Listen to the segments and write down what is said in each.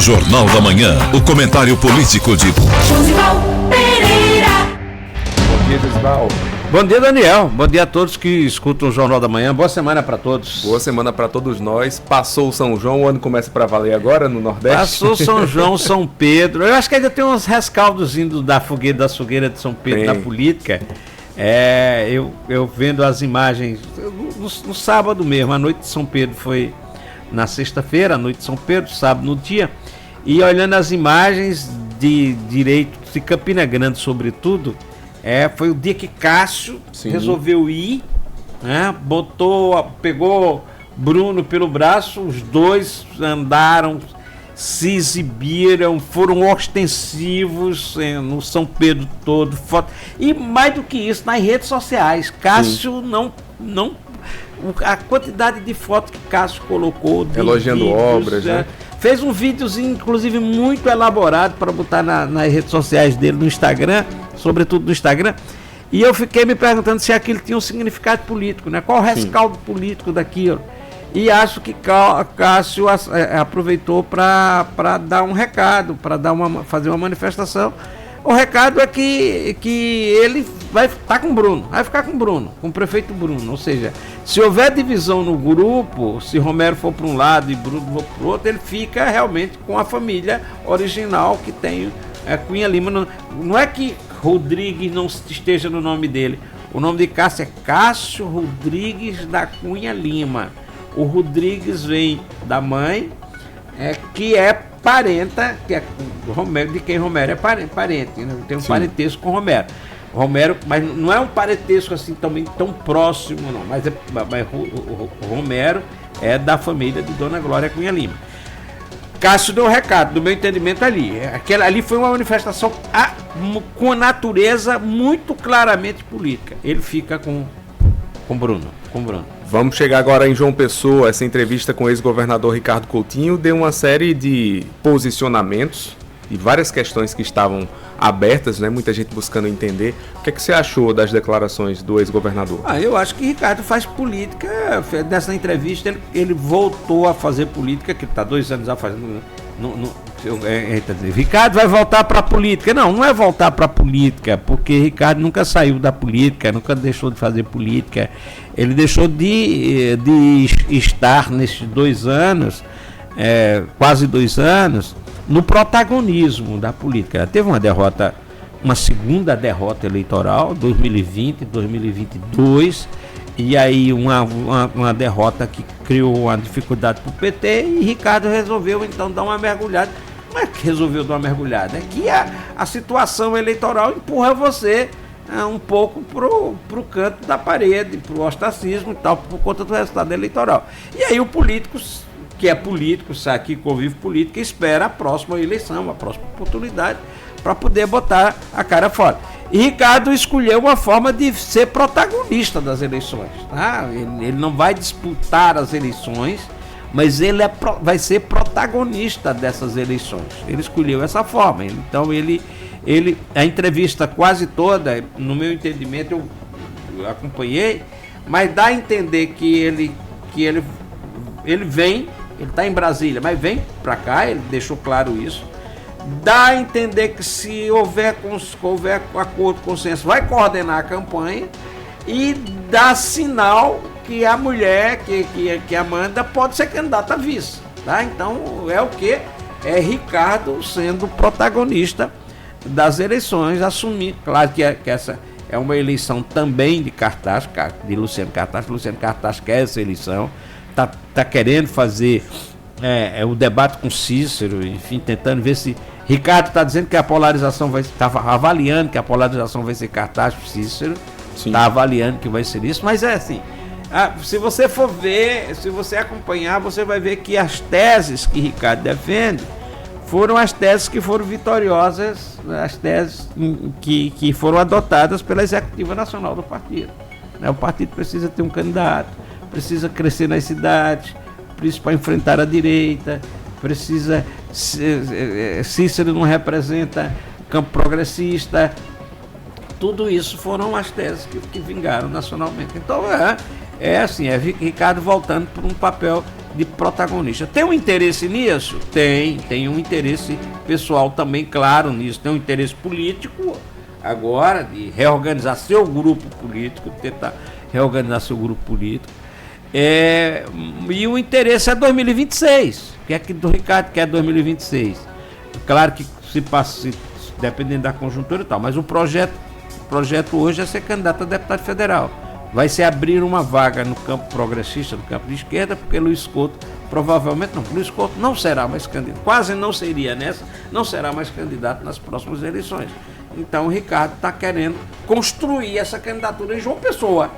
Jornal da Manhã, o comentário político de Josival Pereira. Bom dia, Josival. Bom dia, Daniel. Bom dia a todos que escutam o Jornal da Manhã. Boa semana para todos. Boa semana para todos nós. Passou o São João, o ano começa para valer agora no Nordeste. Passou São João, São Pedro. Eu acho que ainda tem uns rescaldos indo das fogueiras de São Pedro na política. Eu vendo as imagens no sábado mesmo, a noite de São Pedro foi na sexta-feira, a noite de São Pedro, sábado no dia, e olhando as imagens de direito de Campina Grande, sobretudo, foi o dia que Cássio resolveu ir, né? Pegou Bruno pelo braço, os dois andaram, se exibiram, foram ostensivos no São Pedro todo, foto, e mais do que isso, nas redes sociais. Cássio não a quantidade de fotos que Cássio colocou, elogiando vídeos, obras, né? Fez um videozinho, inclusive, muito elaborado para botar nas redes sociais dele, no Instagram, sobretudo no Instagram. E eu fiquei me perguntando se aquilo tinha um significado político, né? Qual o rescaldo político daquilo? E acho que Cássio aproveitou para dar um recado, para fazer uma manifestação. O recado é que ele vai estar com o Bruno, vai ficar com o Bruno, com o prefeito Bruno. Ou seja, se houver divisão no grupo, se Romero for para um lado e Bruno for para o outro, ele fica realmente com a família original que tem Cunha Lima. Não é que Rodrigues não esteja no nome dele. O nome de Cássio é Cássio Rodrigues da Cunha Lima. O Rodrigues vem da mãe, que é parenta, que é Romero, de quem Romero é parente, né? Tem um parentesco com Romero, mas não é um parentesco assim também tão próximo, não, mas o Romero é da família de Dona Glória Cunha Lima. Cássio deu um recado, do meu entendimento ali foi uma manifestação com natureza muito claramente política. Ele fica com Bruno. Vamos chegar agora em João Pessoa. Essa entrevista com o ex-governador Ricardo Coutinho deu uma série de posicionamentos e várias questões que estavam abertas, né? Muita gente buscando entender. O que é que você achou das declarações do ex-governador? Eu acho que Ricardo faz política. Dessa entrevista ele voltou a fazer política, que está 2 anos já fazendo. Ricardo vai voltar para a política. Não é voltar para a política, porque Ricardo nunca saiu da política, nunca deixou de fazer política. Ele deixou de estar nesses 2 anos, quase 2 anos, no protagonismo da política. Teve uma segunda derrota eleitoral, 2020, 2022, e aí uma derrota que criou uma dificuldade para o PT, e Ricardo resolveu então dar uma mergulhada. Não é que resolveu dar uma mergulhada, é que a situação eleitoral empurra você um pouco pro canto da parede, pro ostracismo e tal, por conta do resultado eleitoral. E aí o político, que é político, sabe, que convive política, espera a próxima eleição, a próxima oportunidade para poder botar a cara fora. E Ricardo escolheu uma forma de ser protagonista das eleições, tá? Ele não vai disputar as eleições, mas ele vai ser protagonista dessas eleições. Ele escolheu essa forma. Então a entrevista quase toda, no meu entendimento, eu acompanhei, mas dá a entender que ele vem, ele está em Brasília, mas vem para cá, ele deixou claro isso. Dá a entender que se houver acordo, consenso, vai coordenar a campanha, e dá sinal que a mulher, que Amanda, pode ser candidata a vice, tá? Então é o que? É Ricardo sendo protagonista das eleições, assumir, claro que essa é uma eleição também de Cartaz, de Luciano Cartaz. Luciano Cartaz quer essa eleição, tá querendo fazer o debate com Cícero, enfim, tentando ver se Ricardo está dizendo que a polarização avaliando que a polarização vai ser Cartaz para Cícero, está avaliando que vai ser isso, mas é assim, se você for ver, se você acompanhar, você vai ver que as teses que Ricardo defende foram as teses que foram vitoriosas, as teses que foram adotadas pela Executiva Nacional do partido. O partido precisa ter um candidato, precisa crescer nas cidades, precisa para enfrentar a direita, precisa. Cícero não representa campo progressista. Tudo isso foram as teses que vingaram nacionalmente. Então é assim, Ricardo voltando para um papel de protagonista. Tem um interesse nisso? Tem um interesse pessoal também, claro, nisso. Tem um interesse político agora de reorganizar seu grupo político, tentar reorganizar seu grupo político. E o interesse é 2026. O que é que do Ricardo quer 2026? Claro que se dependendo da conjuntura e tal, mas o projeto hoje é ser candidato a deputado federal. Vai se abrir uma vaga no campo progressista, no campo de esquerda, porque Luiz Couto, provavelmente não, Luiz Couto não será mais candidato, quase não seria nessa, não será mais candidato nas próximas eleições. Então o Ricardo está querendo construir essa candidatura em João Pessoa.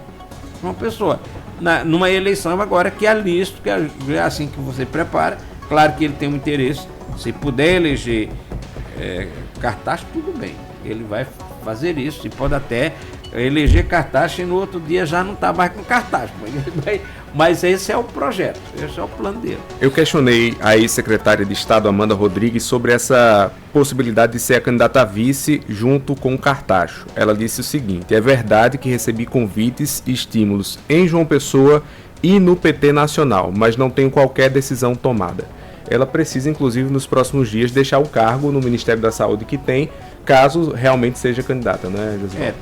Numa eleição agora que é listo, que é assim que você prepara. Claro que ele tem um interesse, se puder eleger Cartacho, tudo bem, ele vai fazer isso, e pode até eleger Cartacho e no outro dia já não está mais com Cartacho, mas esse é o projeto, esse é o plano dele. Eu questionei a ex-secretária de Estado Amanda Rodrigues sobre essa possibilidade de ser a candidata a vice junto com Cartacho. Ela disse o seguinte: é verdade que recebi convites e estímulos em João Pessoa e no PT Nacional, mas não tenho qualquer decisão tomada. Ela precisa, inclusive, nos próximos dias, deixar o cargo no Ministério da Saúde que tem, caso realmente seja candidata, né, José?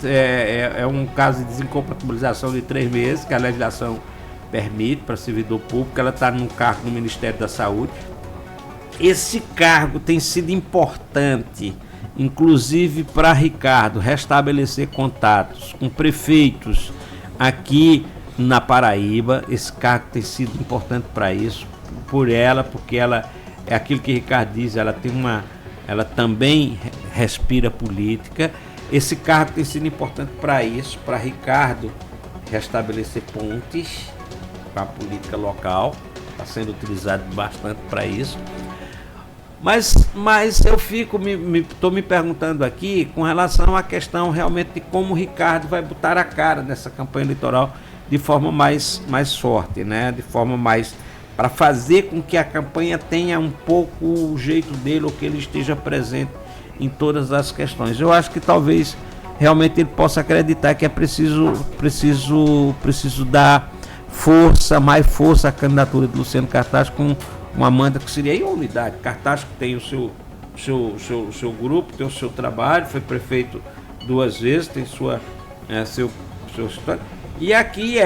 É um caso de desincompatibilização de 3 meses, que a legislação permite para servidor público. Ela está num cargo no Ministério da Saúde. Esse cargo tem sido importante, inclusive para Ricardo, restabelecer contatos com prefeitos aqui na Paraíba. Esse cargo tem sido importante para isso, porque ela é aquilo que Ricardo diz, ela também respira política. Esse cargo tem sido importante para isso, para Ricardo restabelecer pontes com a política local, está sendo utilizado bastante para isso. Mas eu estou me perguntando aqui com relação à questão realmente de como o Ricardo vai botar a cara nessa campanha eleitoral de forma mais forte, né? De forma mais para fazer com que a campanha tenha um pouco o jeito dele, ou que ele esteja presente em todas as questões. Eu acho que talvez realmente ele possa acreditar que é preciso dar mais força à candidatura de Luciano Cartacho com uma Amanda, que seria em unidade. Cartacho tem o seu grupo, tem o seu trabalho, foi prefeito 2 vezes, tem seu história. E aqui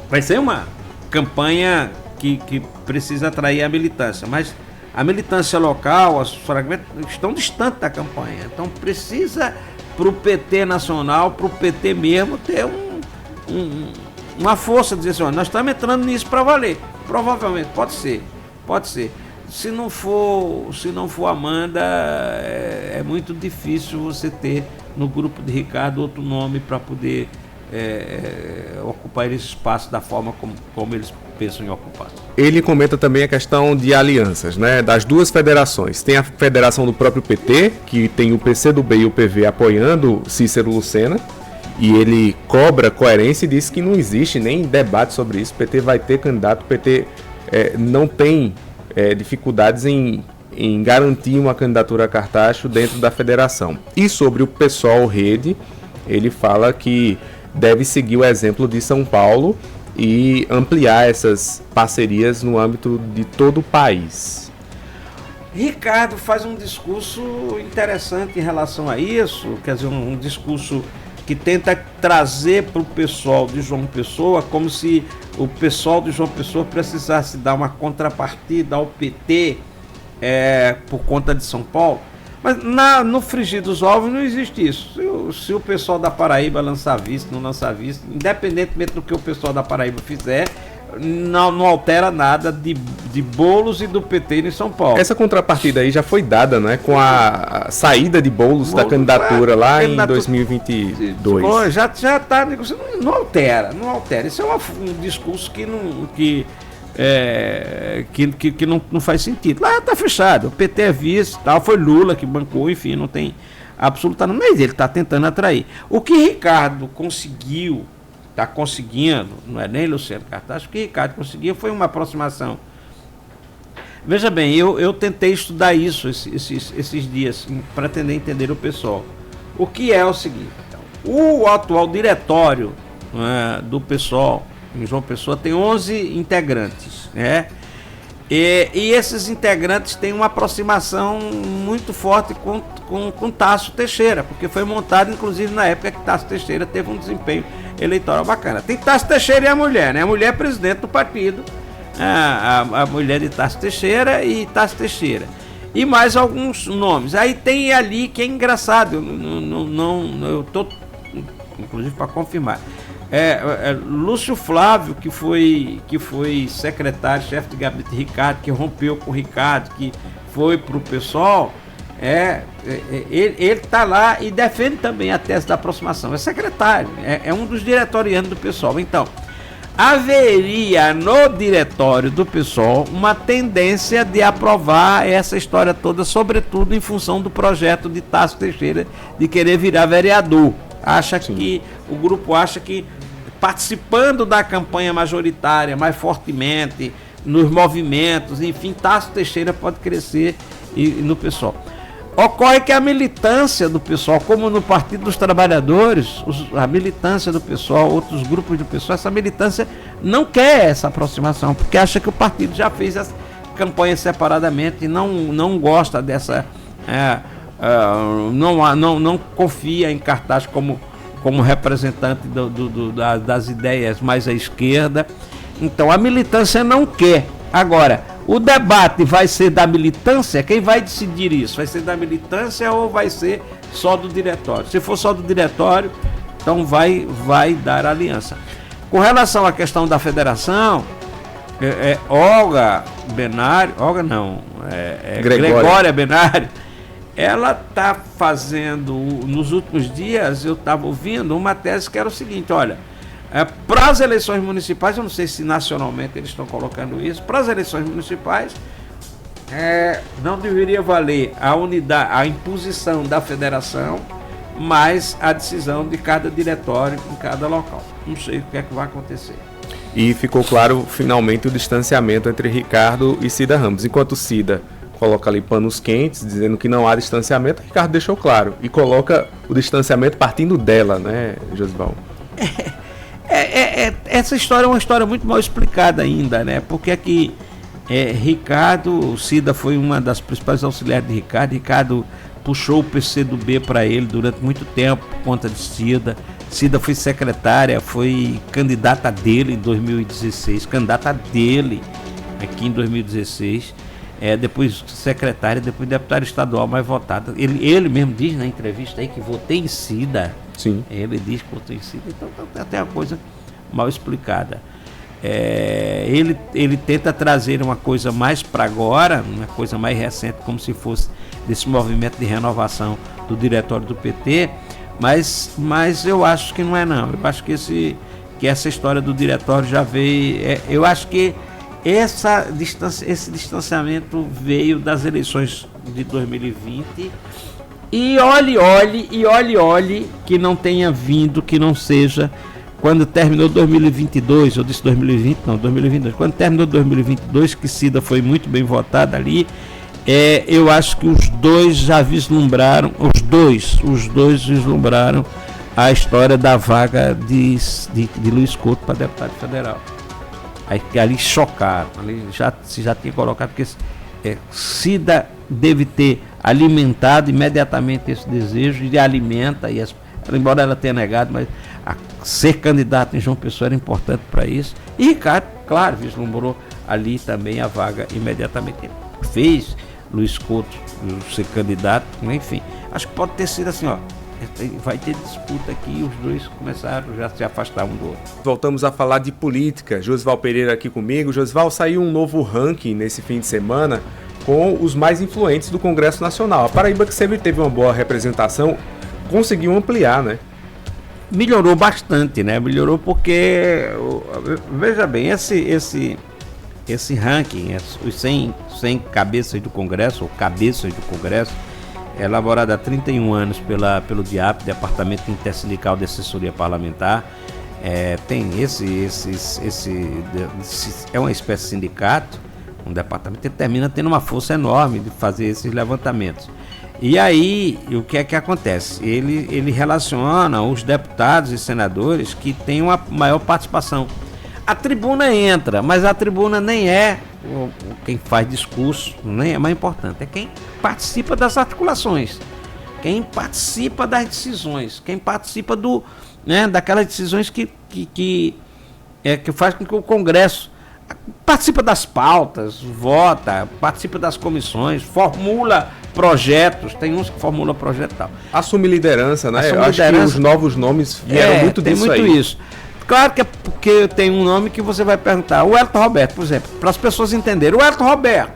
vai ser uma campanha que precisa atrair a militância, mas a militância local, os fragmentos estão distantes da campanha. Então precisa, para o PT nacional, para o PT mesmo, ter uma força, dizer assim: ó, nós estamos entrando nisso para valer. Provavelmente, pode ser. Se não for Amanda, é muito difícil você ter no grupo de Ricardo outro nome para poder ocupar esse espaço da forma como eles pensam em ocupar. Ele comenta também a questão de alianças, né, das duas federações. Tem a federação do próprio PT, que tem o PCdoB e o PV apoiando Cícero Lucena, e ele cobra coerência e diz que não existe nem debate sobre isso. O PT vai ter candidato, o PT não tem dificuldades em garantir uma candidatura a Cartacho dentro da federação. E sobre o PSOL Rede, ele fala que deve seguir o exemplo de São Paulo e ampliar essas parcerias no âmbito de todo o país. Ricardo faz um discurso interessante em relação a isso, quer dizer, um discurso que tenta trazer para o pessoal de João Pessoa como se o pessoal de João Pessoa precisasse dar uma contrapartida ao PT por conta de São Paulo. Mas no frigir dos ovos não existe isso. Se o pessoal da Paraíba lançar vice, não lançar vice, independentemente do que o pessoal da Paraíba fizer, não altera nada de Boulos e do PT em São Paulo. Essa contrapartida aí já foi dada, né, com a saída de Boulos da candidatura lá em 2022. Já está negociando. Não altera. Isso é um discurso que não faz sentido. Lá está fechado. O PT é vice, tal, foi Lula que bancou, enfim, não tem absolutamente. Mas ele está tentando atrair. O que Ricardo está conseguindo, não é nem Luciano Cartacho, o que Ricardo conseguiu foi uma aproximação. Veja bem, eu tentei estudar isso esses dias, para tentar entender o pessoal. O que é o seguinte: o atual diretório do PSOL, em João Pessoa, tem 11 integrantes, né? E esses integrantes têm uma aproximação muito forte com Tasso Teixeira, porque foi montado, inclusive, na época que Tasso Teixeira teve um desempenho eleitoral bacana. Tem Tasso Teixeira e a mulher, né? A mulher é presidente do partido, a mulher de Tasso Teixeira e Tasso Teixeira. E mais alguns nomes. Aí tem ali que é engraçado, eu estou, inclusive, para confirmar. Lúcio Flávio, que foi secretário, chefe de gabinete de Ricardo, que rompeu com o Ricardo, que foi para o PSOL, ele está lá e defende também a tese da aproximação. É secretário, é um dos diretorianos do PSOL. Então, haveria no diretório do PSOL uma tendência de aprovar essa história toda, sobretudo em função do projeto de Tasso Teixeira de querer virar vereador. O grupo acha que participando da campanha majoritária mais fortemente, nos movimentos, enfim, Tasso Teixeira pode crescer no PSOL. Ocorre que a militância do PSOL, como no Partido dos Trabalhadores, a militância do PSOL, outros grupos do PSOL, essa militância não quer essa aproximação, porque acha que o partido já fez as campanhas separadamente e não gosta dessa... não confia em Cartaz como representante das ideias mais à esquerda. Então a militância não quer. Agora, o debate vai ser da militância? Quem vai decidir isso? Vai ser da militância ou vai ser só do diretório? Se for só do diretório, então vai dar aliança. Com relação à questão da federação, Gregória Benário, ela está fazendo, nos últimos dias, eu estava ouvindo uma tese que era o seguinte: olha, para as eleições municipais, eu não sei se nacionalmente eles estão colocando isso, para as eleições municipais, não deveria valer a imposição da federação, mas a decisão de cada diretório em cada local. Não sei o que é que vai acontecer. E ficou claro, finalmente, o distanciamento entre Ricardo e Cida Ramos. Enquanto Cida coloca ali panos quentes, dizendo que não há distanciamento, Ricardo deixou claro. E coloca o distanciamento partindo dela, né, Josival? Essa história é uma história muito mal explicada ainda, né? Porque aqui Cida foi uma das principais auxiliares de Ricardo. Ricardo puxou o PCdoB para ele durante muito tempo por conta de Cida. Cida foi secretária, foi candidata dele em 2016, candidata dele aqui em 2016. Depois secretária, depois deputada estadual mais votada. Ele mesmo diz na entrevista aí que votei em Cida. Sim. Ele diz que votou em Cida. Então até uma coisa mal explicada. Ele tenta trazer uma coisa mais para agora, uma coisa mais recente, como se fosse desse movimento de renovação do diretório do PT, mas eu acho que não é não. Eu acho que essa história do diretório já veio. Eu acho que esse distanciamento veio das eleições de 2020 e olhe que não tenha vindo, que não seja quando terminou 2022, eu disse 2020, não, 2022, quando terminou 2022, que Cida foi muito bem votada ali, eu acho que os dois já vislumbraram, os dois vislumbraram a história da vaga de Luiz Couto para deputado federal. Aí ali chocaram, ali se já tinha colocado, porque Cida deve ter alimentado imediatamente esse desejo, e alimenta, embora ela tenha negado, mas ser candidato em João Pessoa era importante para isso. E Ricardo, claro, vislumbrou ali também a vaga imediatamente. Ele fez Luiz Couto ser candidato, enfim. Acho que pode ter sido assim, ó. Vai ter disputa aqui, os dois começaram já a se afastar um do outro. Voltamos a falar de política. Josival Pereira aqui comigo. Josival, saiu um novo ranking nesse fim de semana com os mais influentes do Congresso Nacional. A Paraíba, que sempre teve uma boa representação, conseguiu ampliar, né? Melhorou bastante, né? Melhorou porque, veja bem, esse ranking, os 100 cabeças do Congresso, ou cabeças do Congresso, elaborado há 31 anos pelo DIAP, Departamento Intersindical de Assessoria Parlamentar. Tem é uma espécie de sindicato, um departamento que termina tendo uma força enorme de fazer esses levantamentos. E aí, o que é que acontece? Ele relaciona os deputados e senadores que têm uma maior participação. a tribuna entra, mas a tribuna nem é quem faz discurso, nem é mais importante, é quem participa das articulações, quem participa das decisões, quem participa daquelas decisões que faz com que o Congresso participa das pautas, vota, participa das comissões, formula projetos, tem uns que formulam projeto e tal. Assume liderança, né? Assume Eu acho liderança. que os novos nomes vieram muito tem disso muito aí. isso. Claro que é porque tem um nome que você vai perguntar. O Wellington Roberto, por exemplo, para as pessoas entenderem. O Wellington Roberto,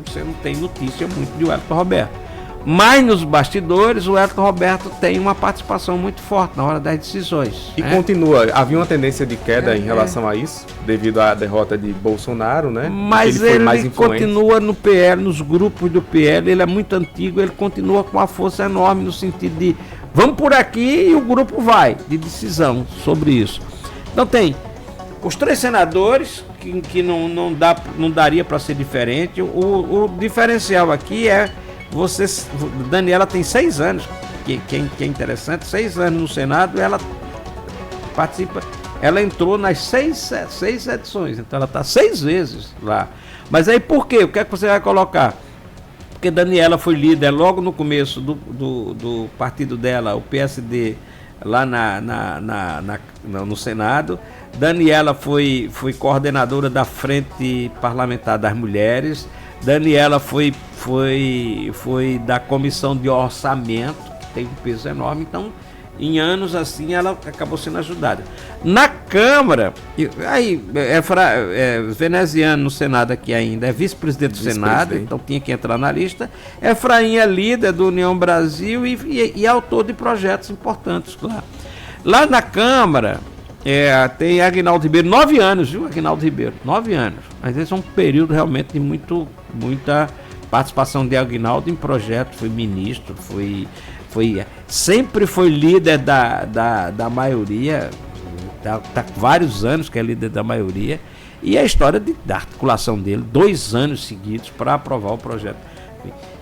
você não tem notícia muito de Wellington Roberto. Mas nos bastidores, o Wellington Roberto tem uma participação muito forte na hora das decisões. E continua, havia uma tendência de queda em relação a isso, devido à derrota de Bolsonaro, né? Mas foi mais ele influente. continua no PL, nos grupos do PL, ele é muito antigo, ele continua com uma força enorme no sentido de vamos por aqui e o grupo vai, de decisão sobre isso. Então tem os 3 senadores, que não daria para ser diferente. O diferencial aqui é Daniela tem 6 anos, que é interessante, 6 anos no Senado, ela participa, ela entrou nas 6 edições, então ela está 6 vezes lá. Mas aí por quê? O que é que você vai colocar? Porque Daniela foi líder logo no começo do partido dela, o PSD, lá no Senado. Daniela foi coordenadora da Frente Parlamentar das Mulheres. Daniela foi da Comissão de Orçamento, que tem um peso enorme. Então, em anos assim, ela acabou sendo ajudada. Na Câmara, aí veneziano no Senado aqui ainda, é vice-presidente do Senado, então tinha que entrar na lista. Efraim é líder do União Brasil e autor de projetos importantes lá. Lá na Câmara, tem Aguinaldo Ribeiro, 9 anos, viu, Aguinaldo Ribeiro? 9 anos. Mas esse é um período realmente de muita participação de Aguinaldo em projetos, foi ministro, sempre foi líder da maioria, tá vários anos que é líder da maioria, e a história da articulação dele, 2 anos seguidos para aprovar o projeto.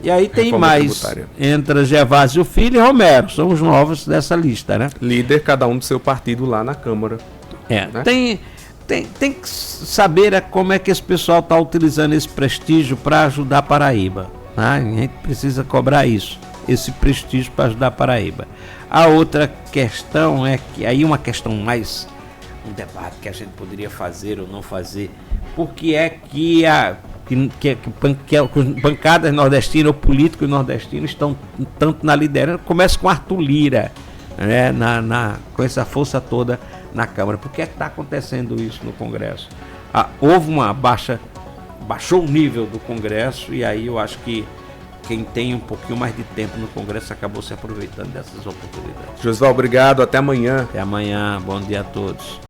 E aí tem Reforma mais, tributária. entre Gervásio Filho e Romero, são os novos dessa lista, né? Líder, cada um do seu partido lá na Câmara. Né? Tem que saber como é que esse pessoal está utilizando esse prestígio para ajudar a Paraíba. Né? A gente precisa cobrar isso, esse prestígio para ajudar a Paraíba. A outra questão é que, aí uma questão mais, um debate que a gente poderia fazer ou não fazer, porque é que bancadas nordestinas ou políticos nordestinos estão tanto na liderança. Começa com Arthur Lira, né, com essa força toda na Câmara. Por que é que está acontecendo isso no Congresso? Houve baixou o nível do Congresso, e aí eu acho que quem tem um pouquinho mais de tempo no Congresso acabou se aproveitando dessas oportunidades. Josival, obrigado, até amanhã. Até amanhã, bom dia a todos.